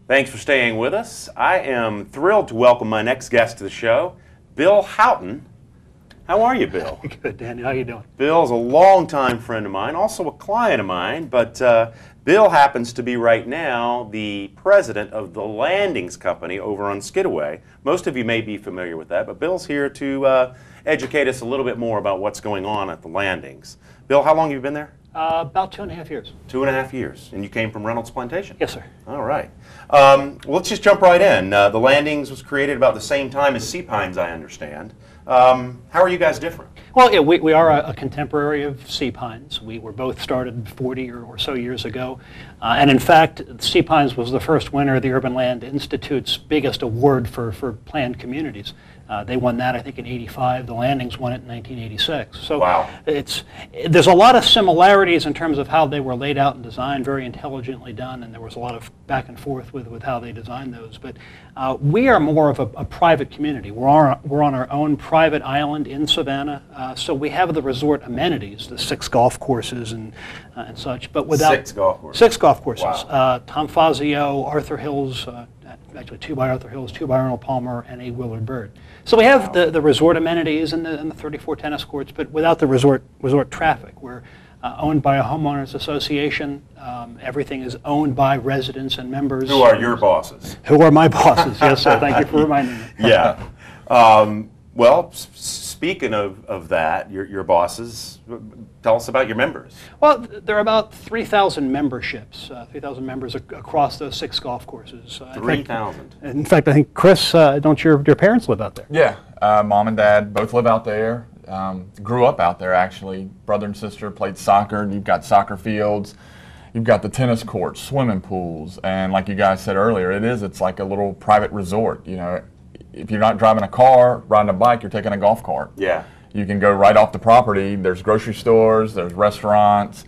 Thanks for staying with us. I am thrilled to welcome my next guest to the show, Bill Houghton. How are you, Bill? Good, Danny. How you doing? Bill's a longtime friend of mine, also a client of mine, but Bill happens to be right now the president of the Landings Company over on Skidaway. Most of you may be familiar with that, but Bill's here to educate us a little bit more about what's going on at the Landings. Bill, how long have you been there? About 2.5 years. 2.5 years. And you came from Reynolds Plantation? Yes, sir. All right. Well, let's just jump right in. The Landings was created about the same time as Sea Pines, I understand. How are you guys different? Well, yeah, we are a contemporary of Sea Pines. We were both started 40 or so years ago. And in fact, Sea Pines was the first winner of the Urban Land Institute's biggest award for planned communities. They won that, I think, in '85. The Landings won it in 1986. So wow. There's a lot of similarities in terms of how they were laid out and designed, very intelligently done, and there was a lot of back and forth with how they designed those. But we are more of a private community. We're on our own private island in Savannah, so we have the resort amenities, the 6 golf courses and such, but without 6 golf courses. 6 golf courses. Wow. Tom Fazio, Arthur Hills, actually 2 by Arthur Hills, 2 by Arnold Palmer, and a Willard Bird. So we have the resort amenities and the 34 tennis courts, but without the resort traffic. We're owned by a homeowners association. Everything is owned by residents and members. Who are your bosses? Who are my bosses? Yes, sir. Thank you for reminding me. Yeah. Well, speaking of that, your bosses, tell us about your members. Well, there are about 3,000 memberships, 3,000 members across those 6 golf courses. 3,000. In fact, I think, Chris, don't your parents live out there? Yeah, Mom and Dad both live out there. Grew up out there, actually. Brother and sister played soccer. You've got soccer fields. You've got the tennis courts, swimming pools, and like you guys said earlier, it's like a little private resort. You know, if you're not driving a car, riding a bike, you're taking a golf cart. Yeah. You can go right off the property. There's grocery stores, there's restaurants,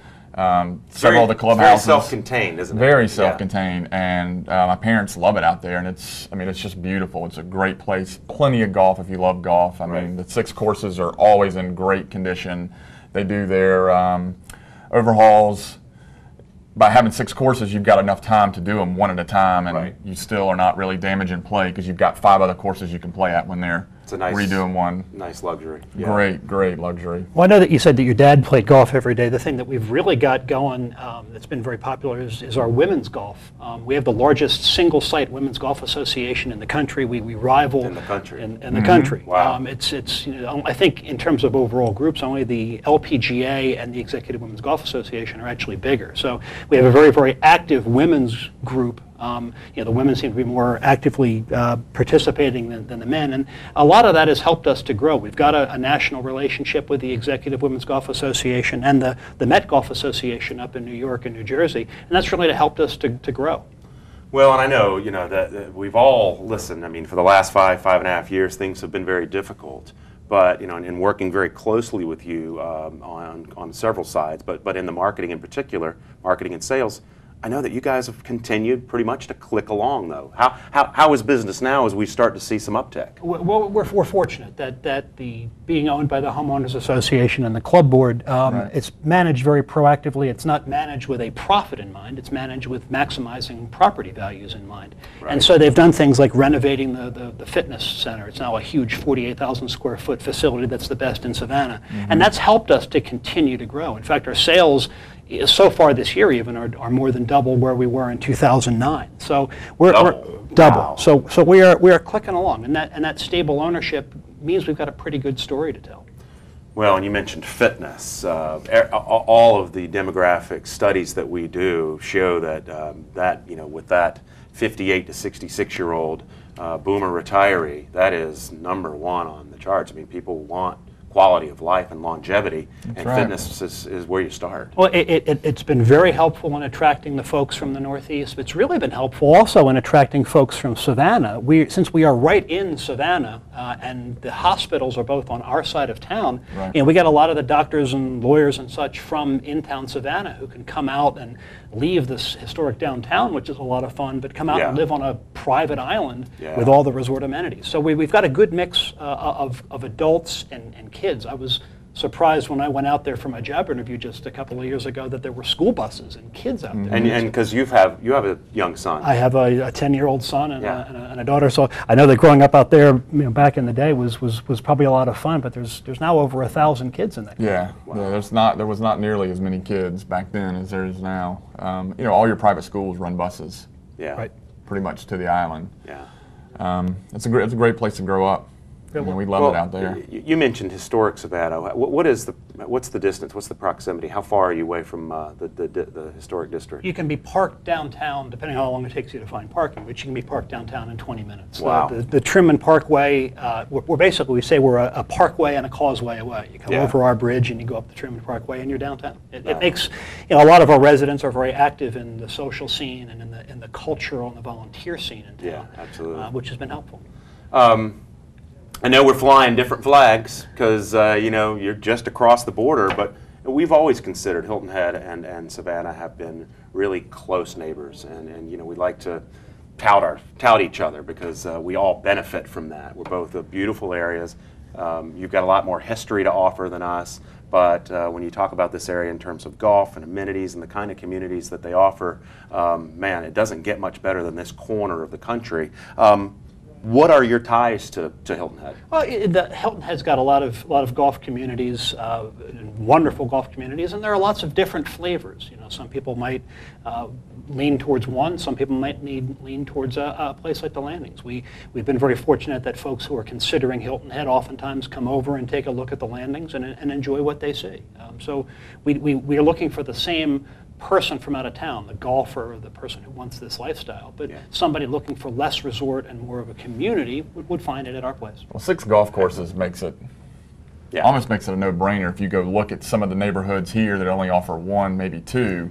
several of the clubhouses. Very self-contained, isn't it? Very self-contained, and my parents love it out there, and it's just beautiful. It's a great place. Plenty of golf if you love golf. I mean, the 6 courses are always in great condition. They do their overhauls. By having 6 courses, you've got enough time to do them one at a time, and you still are not really damaging play because you've got 5 other courses you can play at when they're redoing one. Nice luxury. Yeah. Great luxury. Well, I know that you said that your dad played golf every day. The thing that we've really got going that's been very popular is our women's golf. We have the largest single-site women's golf association in the country. We rival in the country. In the country. Wow. It's I think in terms of overall groups, only the LPGA and the Executive Women's Golf Association are actually bigger. So we have a very, very active women's group. The women seem to be more actively participating than the men, and a lot of that has helped us to grow. We've got a national relationship with the Executive Women's Golf Association and the Met Golf Association up in New York and New Jersey, and that's really helped us to grow. Well, and I know, that we've all listened. I mean, for the last 5.5 years, things have been very difficult. But, in working very closely with you on several sides, but in the marketing in particular, marketing and sales, I know that you guys have continued pretty much to click along, though. How is business now as we start to see some uptick? Well, we're fortunate that the being owned by the Homeowners Association and the club board, it's managed very proactively. It's not managed with a profit in mind. It's managed with maximizing property values in mind. Right. And so they've done things like renovating the fitness center. It's now a huge 48,000 square foot facility that's the best in Savannah. Mm-hmm. And that's helped us to continue to grow. In fact, our sales so far this year even are more than double where we were in 2009. So we're double. Wow. So we are clicking along, and that stable ownership means we've got a pretty good story to tell. Well, and you mentioned fitness. All of the demographic studies that we do show that with that 58 to 66-year-old boomer retiree, that is #1 on the charts. I mean, people want quality of life and longevity, fitness is where you start. Well, it's been very helpful in attracting the folks from the Northeast. It's really been helpful also in attracting folks from Savannah. Since we are right in Savannah and the hospitals are both on our side of town, we got a lot of the doctors and lawyers and such from in-town Savannah who can come out and leave this historic downtown, which is a lot of fun, but come out and live on a private island with all the resort amenities. So we've got a good mix of adults and kids. I was surprised when I went out there for my job interview just a couple of years ago that there were school buses and kids out there. And because you have a young son. I have a 10-year-old son and, Yeah. and a daughter, so I know that growing up out there, back in the day was probably a lot of fun. But there's now over 1,000 kids in that. Yeah, yeah. There was not nearly as many kids back then as there is now. All your private schools run buses. Yeah. Right. Pretty much to the island. Yeah. It's a great place to grow up. We love it out there. You mentioned historic Savannah. What's the distance? What's the proximity? How far are you away from the historic district? You can be parked downtown, depending on how long it takes you to find parking, but you can be parked downtown in 20 minutes. Wow. The Trimman Parkway, we say we're a parkway and a causeway away. You come over our bridge and you go up the Trimman Parkway and you're downtown. It makes, a lot of our residents are very active in the social scene and in the cultural and the volunteer scene in town. Yeah, absolutely. Which has been helpful. I know we're flying different flags because you're just across the border, but we've always considered Hilton Head and Savannah have been really close neighbors, and we like to tout each other because we all benefit from that. We're both beautiful areas. You've got a lot more history to offer than us, but when you talk about this area in terms of golf and amenities and the kind of communities that they offer, man, it doesn't get much better than this corner of the country. What are your ties to Hilton Head? Well, Hilton Head's got a lot of golf communities, wonderful golf communities, and there are lots of different flavors. Some people might lean towards one. Some people might lean towards a place like the Landings. We've been very fortunate that folks who are considering Hilton Head oftentimes come over and take a look at the Landings and enjoy what they see. So we are looking for the same person from out of town, the golfer or the person who wants this lifestyle, but somebody looking for less resort and more of a community would find it at our place. Well, 6 golf courses almost makes it a no-brainer if you go look at some of the neighborhoods here that only offer 1, maybe 2,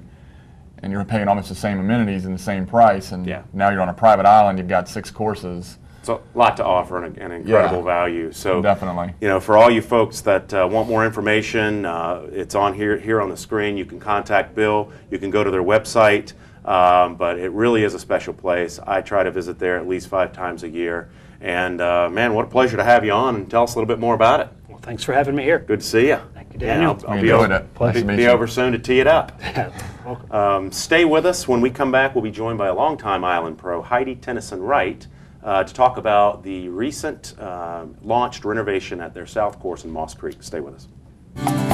and you're paying almost the same amenities and the same price, and now you're on a private island, you've got 6 courses. It's a lot to offer and an incredible value. So definitely, for all you folks that want more information, it's on here on the screen. You can contact Bill. You can go to their website. But it really is a special place. I try to visit there at least 5 times a year. And man, what a pleasure to have you on and tell us a little bit more about it. Well, thanks for having me here. Good to see you. Thank you, Daniel. I'll be over soon to tee it up. Welcome. Stay with us. When we come back, we'll be joined by a longtime Island pro, Heidi Tennyson-Wright, to talk about the recent launched renovation at their South Course in Moss Creek. Stay with us.